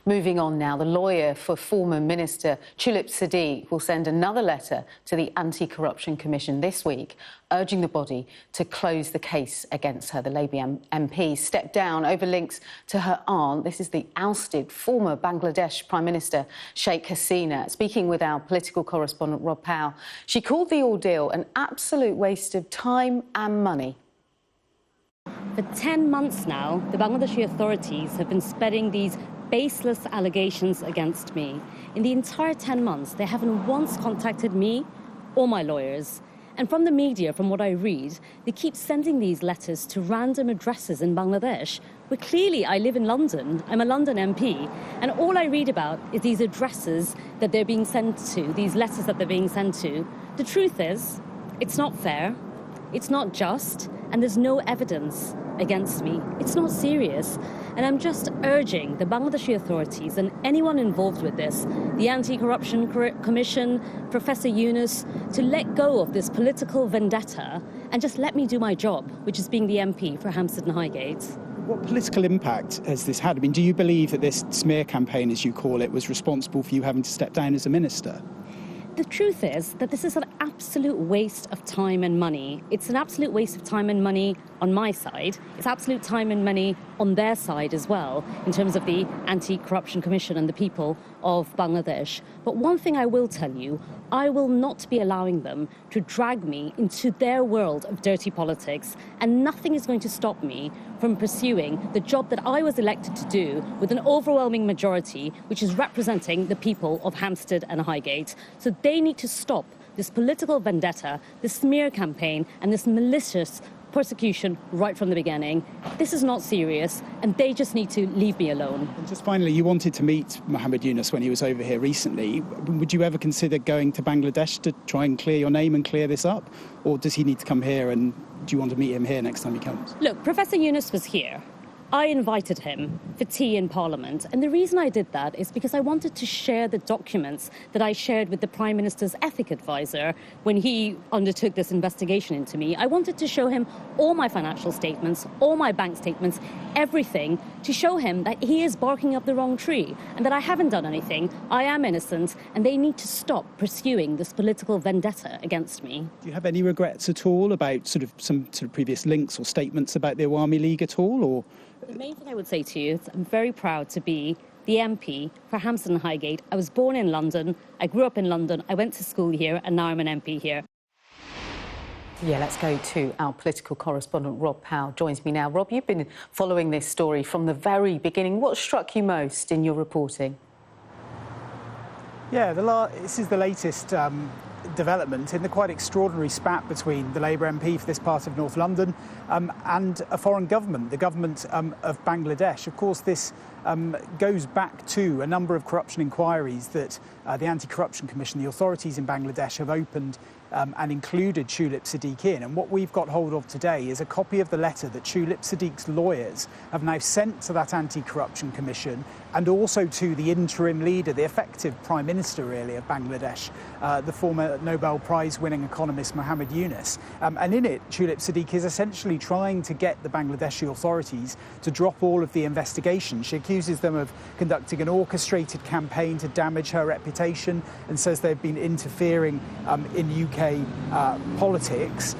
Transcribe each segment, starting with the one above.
Moving on now, the lawyer for former Minister Tulip Siddiq will send another letter to the Anti-Corruption Commission this week, urging the body to close the case against her. The Labour MP stepped down over links to her aunt. This is the ousted former Bangladesh Prime Minister Sheikh Hasina. Speaking with our political correspondent Rob Powell, she called the ordeal an absolute waste of time and money. For 10 months now, the Bangladeshi authorities have been spreading these baseless allegations against me. In the entire 10 months, they haven't once contacted me or my lawyers. And from the media, from what I read, they keep sending these letters to random addresses in Bangladesh, where clearly I live in London. I'm a London MP, and all I read about is these addresses that they're being sent to, these letters that they're being sent to. The truth is, it's not fair, it's not just, and there's no evidence against me. It's not serious. And I'm just urging the Bangladeshi authorities and anyone involved with this, the Anti-Corruption Commission, Professor Yunus, to let go of this political vendetta and just let me do my job, which is being the MP for Hampstead and Highgate. What political impact has this had? I mean, do you believe that this smear campaign, as you call it, was responsible for you having to step down as a minister? The truth is that this is an absolute waste of time and money. It's an absolute waste of time and money on my side. It's absolute time and money on their side as well, in terms of the Anti-Corruption Commission and the people of Bangladesh. But one thing I will tell you, I will not be allowing them to drag me into their world of dirty politics, and nothing is going to stop me from pursuing the job that I was elected to do with an overwhelming majority, which is representing the people of Hampstead and Highgate. So they need to stop this political vendetta, this smear campaign, and this malicious persecution right from the beginning. This is not serious, and they just need to leave me alone. And just finally, you wanted to meet Mohammed Yunus when he was over here recently. Would you ever consider going to Bangladesh to try and clear your name and clear this up? Or does he need to come here, and do you want to meet him here next time he comes? Look, Professor Yunus was here. I invited him for tea in Parliament, and the reason I did that is because I wanted to share the documents that I shared with the Prime Minister's ethic advisor when he undertook this investigation into me. I wanted to show him all my financial statements, all my bank statements, everything, to show him that he is barking up the wrong tree and that I haven't done anything, I am innocent, and they need to stop pursuing this political vendetta against me. Do you have any regrets at all about some previous links or statements about the Awami League at all, or...? The main thing I would say to you is I'm very proud to be the MP for Hampstead and Highgate. I was born in London, I grew up in London, I went to school here, and now I'm an MP here. Yeah, let's go to our political correspondent, Rob Powell, joins me now. Rob, you've been following this story from the very beginning. What struck you most in your reporting? Yeah, this is the latest development in the quite extraordinary spat between the Labour MP for this part of North London and a foreign government, the government of Bangladesh. Of course, this goes back to a number of corruption inquiries that the Anti-Corruption Commission, the authorities in Bangladesh, have opened and included Tulip Siddiq in. And what we've got hold of today is a copy of the letter that Tulip Siddiq's lawyers have now sent to that Anti-Corruption Commission and also to the interim leader, the effective Prime Minister, really, of Bangladesh, the former Nobel Prize-winning economist Mohammed Yunus. And in it, Tulip Siddiq is essentially trying to get the Bangladeshi authorities to drop all of the investigation. She accuses them of conducting an orchestrated campaign to damage her reputation and says they've been interfering in UK politics.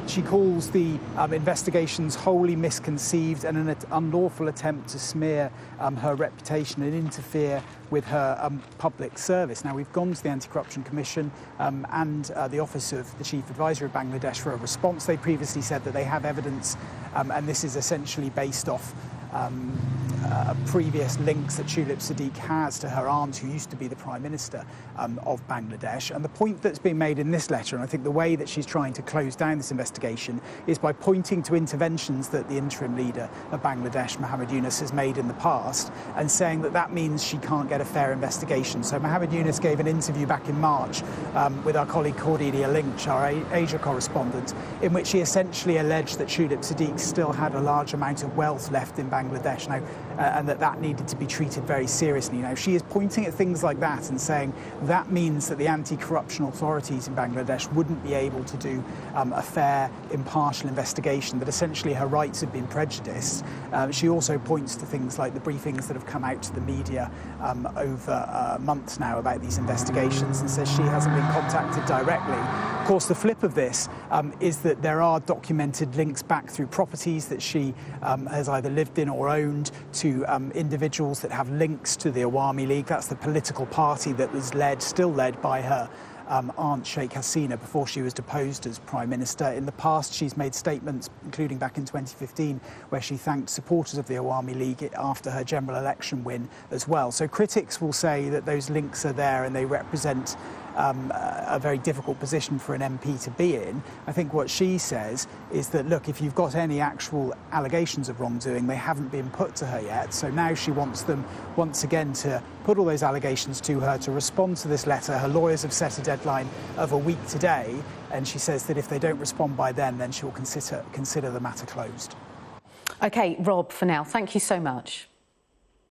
She calls the investigations wholly misconceived and an unlawful attempt to smear her reputation and interfere with her public service. Now, we've gone to the Anti-Corruption Commission and the Office of the Chief Advisor of Bangladesh for a response. They previously said that they have evidence, and this is essentially based off previous links that Tulip Siddiq has to her aunt, who used to be the Prime Minister of Bangladesh. And the point that's being made in this letter, and I think the way that she's trying to close down this investigation, is by pointing to interventions that the interim leader of Bangladesh, Mohammed Yunus, has made in the past, and saying that that means she can't get a fair investigation. So Mohammed Yunus gave an interview back in March with our colleague Cordelia Lynch, our Asia correspondent, in which he essentially alleged that Tulip Siddiq still had a large amount of wealth left in Bangladesh Bangladesh now, and that needed to be treated very seriously. Now, she is pointing at things like that and saying that means that the anti-corruption authorities in Bangladesh wouldn't be able to do a fair, impartial investigation, that essentially her rights have been prejudiced. She also points to things like the briefings that have come out to the media over months now about these investigations, and says she hasn't been contacted directly. Of course, the flip of this is that there are documented links back through properties that she has either lived in or owned to individuals that have links to the Awami League. That's the political party that was still led by her aunt Sheikh Hasina before she was deposed as Prime Minister. In the past, she's made statements, including back in 2015, where she thanked supporters of the Awami League after her general election win as well. So critics will say that those links are there and they represent a very difficult position for an MP to be in. I think what she says is that, look, if you've got any actual allegations of wrongdoing, they haven't been put to her yet. So now she wants them once again to put all those allegations to her, to respond to this letter. Her lawyers have set a deadline of a week today, and she says that if they don't respond by then she'll consider the matter closed. OK, Rob, for now, thank you so much.